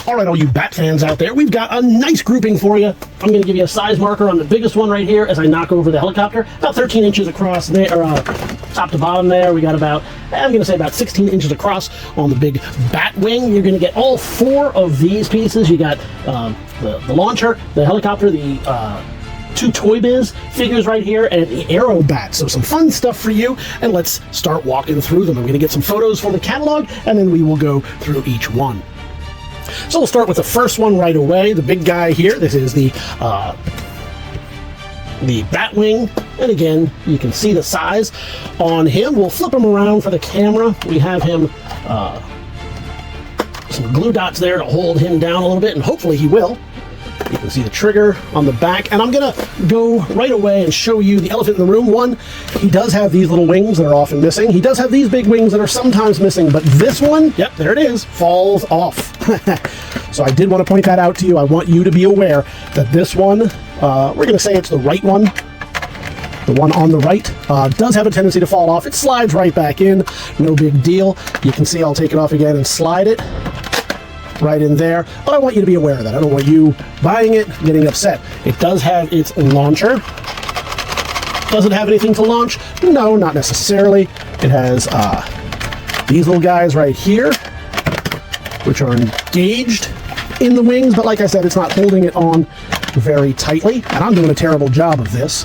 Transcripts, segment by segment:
All right, all you Bat fans out there, we've got a nice grouping for you. I'm going to give you a size marker on the biggest one right here as I knock over the helicopter. About 13 inches across there, top to bottom there. We got about, I'm going to say about 16 inches across on the big Bat wing. You're going to get all 4 of these pieces. You got the launcher, the helicopter, the 2 Toy Biz figures right here, and the Aero Bat. So some fun stuff for you, and let's start walking through them. I'm going to get some photos from the catalog, and then we will go through each one. So we'll start with the first one right away, the big guy here. This is the Batwing, and again, you can see the size on him. We'll flip him around for the camera. We have him, some glue dots there to hold him down a little bit, and hopefully he will. You can see the trigger on the back, and I'm gonna go right away and show you the elephant in the room. One, he does have these little wings that are often missing. He does have these big wings that are sometimes missing, but this one, yep, there it is, falls off. So I did want to point that out to you. I want you to be aware that this one, we're gonna say it's the right one. The one on the right does have a tendency to fall off. It slides right back in, no big deal. You can see I'll take it off again and slide it right in there, but I want you to be aware of that. I don't want you buying it, getting upset. It does have its launcher. Does it have anything to launch? No, not necessarily. It has these little guys right here, which are engaged in the wings, but like I said, it's not holding it on very tightly, and I'm doing a terrible job of this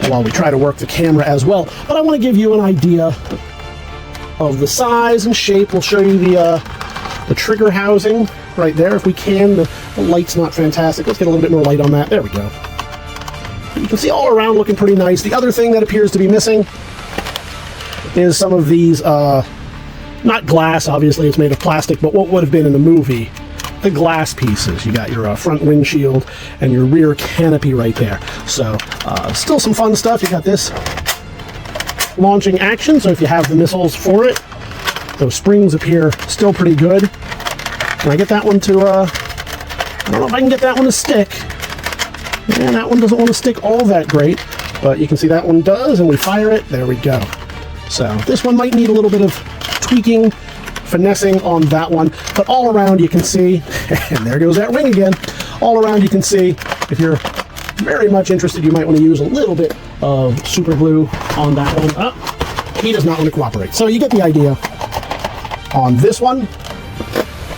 while we try to work the camera as well. But I want to give you an idea of the size and shape. We'll show you the trigger housing right there if we can. The light's not fantastic. Let's get a little bit more light on that. There we go. You can see all around looking pretty nice. The other thing that appears to be missing is some of these, not glass, obviously it's made of plastic, but what would have been in the movie, the glass pieces. You got your front windshield and your rear canopy right there. So still some fun stuff. You got this launching action, so if you have the missiles for it, those springs appear still pretty good. Can I get that one to, I don't know if I can get that one to stick. Yeah, that one doesn't want to stick all that great, but you can see that one does, and we fire it, there we go. So this one might need a little bit of tweaking, finessing on that one, but all around you can see, and there goes that ring again, all around you can see, if you're very much interested, you might want to use a little bit of super glue on that one. Oh, he does not want to cooperate. So you get the idea on this one.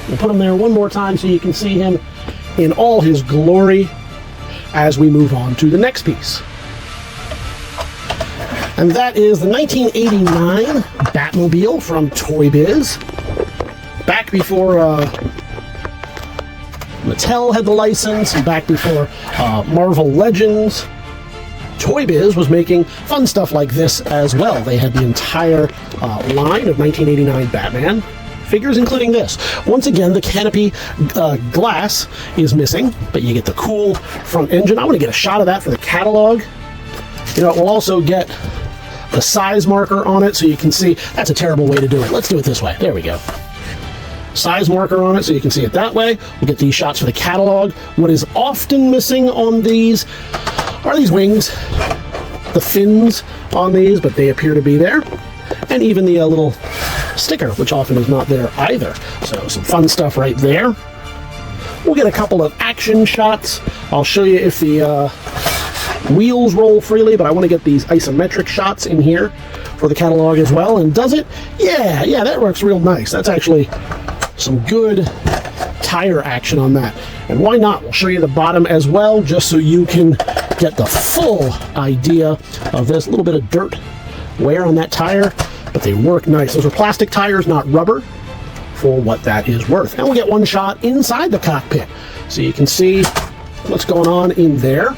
We'll put him there one more time so you can see him in all his glory as we move on to the next piece. And that is the 1989 Batmobile from Toy Biz. Back before Mattel had the license, and back before Marvel Legends, Toy Biz was making fun stuff like this as well. They had the entire line of 1989 Batman figures, including this. Once again, the canopy glass is missing, but you get the cool front engine. I want to get a shot of that for the catalog. You know, we'll also get the size marker on it so you can see. That's a terrible way to do it. Let's do it this way. There we go. Size marker on it so you can see it that way. We'll get these shots for the catalog. What is often missing on these are these wings, the fins on these, but they appear to be there, and even the little sticker, which often is not there either. So some fun stuff right there. We'll get a couple of action shots. I'll show you if the wheels roll freely, but I want to get these isometric shots in here for the catalog as well. And does it? Yeah, that works real nice. That's actually some good tire action on that. And why not? We'll show you the bottom as well, just so you can get the full idea of this. A little bit of dirt wear on that tire, but they work nice. Those are plastic tires, not rubber, for what that is worth. And we'll get one shot inside the cockpit so you can see what's going on in there.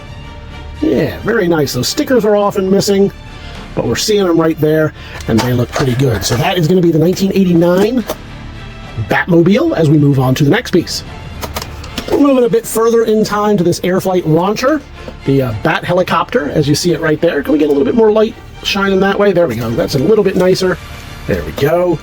Yeah, very nice. Those stickers are often missing, but we're seeing them right there, and they look pretty good. So that is going to be the 1989 Batmobile as we move on to the next piece. We're moving a bit further in time to this airflight launcher, the Bat helicopter, as you see it right there. Can we get a little bit more light shining that way? There we go. That's a little bit nicer. There we go.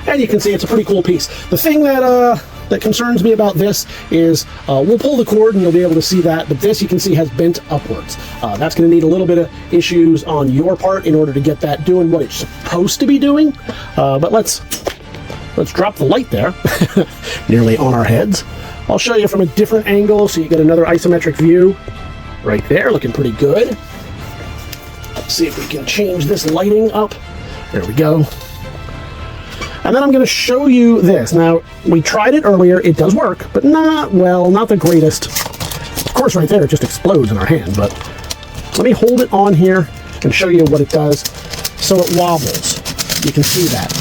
And you can see it's a pretty cool piece. The thing that that concerns me about this is we'll pull the cord and you'll be able to see that, but this you can see has bent upwards. That's going to need a little bit of issues on your part in order to get that doing what it's supposed to be doing. But let's let's drop the light there, nearly on our heads. I'll show you from a different angle so you get another isometric view. Right there, looking pretty good. Let's see if we can change this lighting up. There we go. And then I'm going to show you this. Now, we tried it earlier. It does work, but not the greatest. Of course, right there, it just explodes in our hand. But let me hold it on here and show you what it does. So it wobbles. You can see that.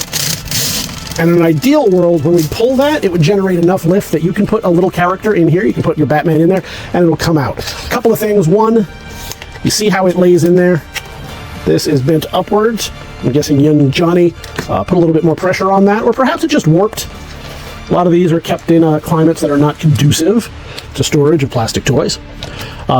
And in an ideal world, when we pull that, it would generate enough lift that you can put a little character in here. You can put your Batman in there, and it'll come out. A couple of things. One, you see how it lays in there? This is bent upwards. I'm guessing young Johnny put a little bit more pressure on that, or perhaps it just warped. A lot of these are kept in climates that are not conducive to storage of plastic toys.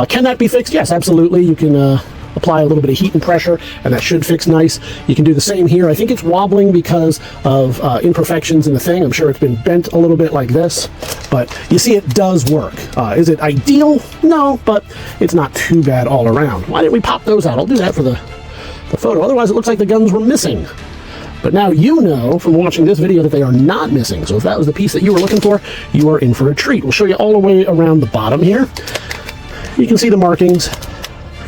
Can that be fixed? Yes, absolutely. You can apply a little bit of heat and pressure, and that should fix nice. You can do the same here. I think it's wobbling because of imperfections in the thing. I'm sure it's been bent a little bit like this, but you see it does work. Is it ideal? No, but it's not too bad all around. Why didn't we pop those out? I'll do that for the photo. Otherwise, it looks like the guns were missing. But now you know from watching this video that they are not missing. So if that was the piece that you were looking for, you are in for a treat. We'll show you all the way around the bottom here. You can see the markings,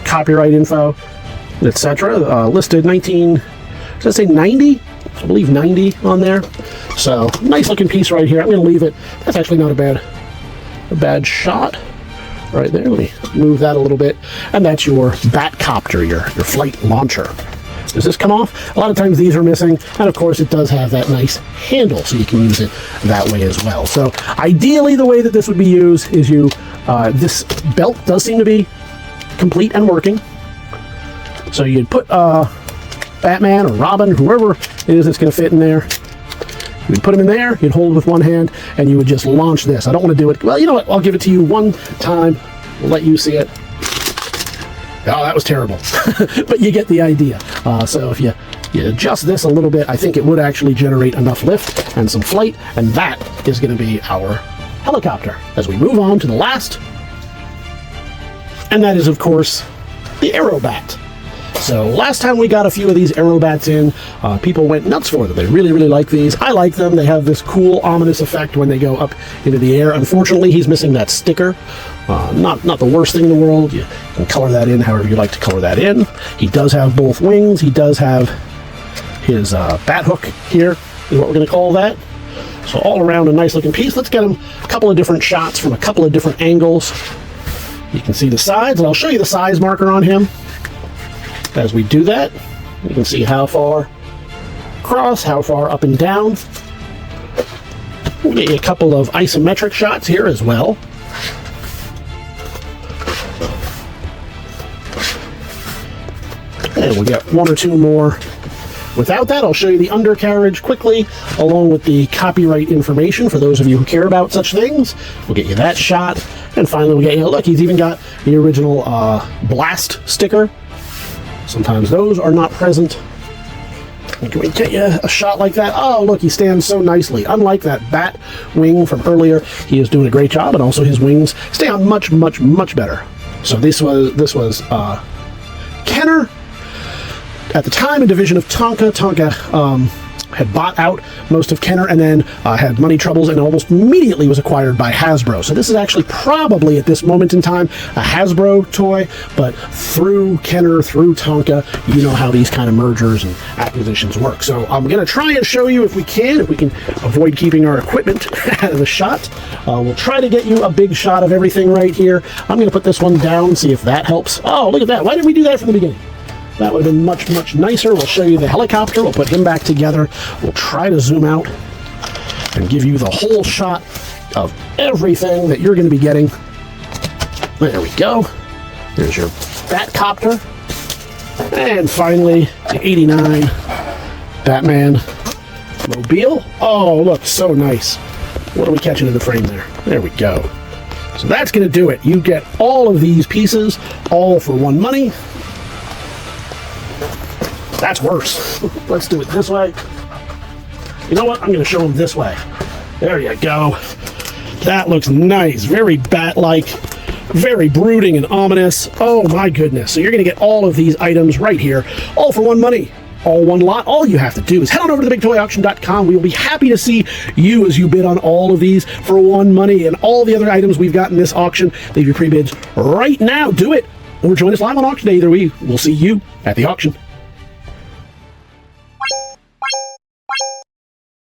copyright info, etc. Listed 19, does that say 90? I believe 90 on there. So nice looking piece right here. I'm going to leave it. That's actually not a bad shot right there. Let me move that a little bit. And that's your Batcopter, your flight launcher. Does this come off? A lot of times these are missing, and of course it does have that nice handle, so you can use it that way as well. So ideally the way that this would be used is this belt does seem to be complete and working. So you'd put Batman or Robin, whoever it is that's going to fit in there. You'd put him in there, you'd hold with one hand, and you would just launch this. I don't want to do it. Well, you know what? I'll give it to you one time. We'll let you see it. Oh, that was terrible. But you get the idea. So if you adjust this a little bit, I think it would actually generate enough lift and some flight, and that is going to be our helicopter. As we move on to the last, and that is, of course, the Aerobat. So last time we got a few of these Aerobats in, people went nuts for them. They really, really like these. I like them. They have this cool, ominous effect when they go up into the air. Unfortunately, he's missing that sticker. Not the worst thing in the world. You can color that in however you like to color that in. He does have both wings. He does have his bat hook here, is what we're going to call that. So all around a nice looking piece. Let's get him a couple of different shots from a couple of different angles. You can see the sides, and I'll show you the size marker on him. As we do that, you can see how far across, how far up and down. We'll get you a couple of isometric shots here as well. And we'll get one or two more. Without that, I'll show you the undercarriage quickly, along with the copyright information for those of you who care about such things. We'll get you that shot. And finally, we'll get you, look, he's even got the original blast sticker. Sometimes those are not present. And can we get you a shot like that? Oh, look, he stands so nicely. Unlike that bat wing from earlier, he is doing a great job, and also his wings stay on much, much, much better. So this was Kenner. At the time, a division of Tonka. Tonka had bought out most of Kenner and then had money troubles and almost immediately was acquired by Hasbro. So this is actually probably at this moment in time a Hasbro toy, but through Kenner, through Tonka, you know how these kind of mergers and acquisitions work. So I'm going to try and show you if we can avoid keeping our equipment out of the shot. We'll try to get you a big shot of everything right here. I'm going to put this one down, see if that helps. Oh, look at that. Why didn't we do that from the beginning? That would have been much, much nicer. We'll show you the helicopter. We'll put him back together. We'll try to zoom out and give you the whole shot of everything that you're going to be getting. There we go. There's your Batcopter. And finally, the 89 Batman Mobile. Oh, look, so nice. What are we catching in the frame there? There we go. So that's going to do it. You get all of these pieces, all for one money. That's worse. Let's do it this way. You know what? I'm going to show them this way. There you go. That looks nice. Very bat-like. Very brooding and ominous. Oh my goodness. So you're going to get all of these items right here, all for one money. all one lot. All you have to do is head on over to TheBigToyAuction.com. We will be happy to see you as you bid on all of these for one money and all the other items we've got in this auction. Leave your pre-bids right now. Do it, or join us live on auction day. Either way, we'll see you at the auction.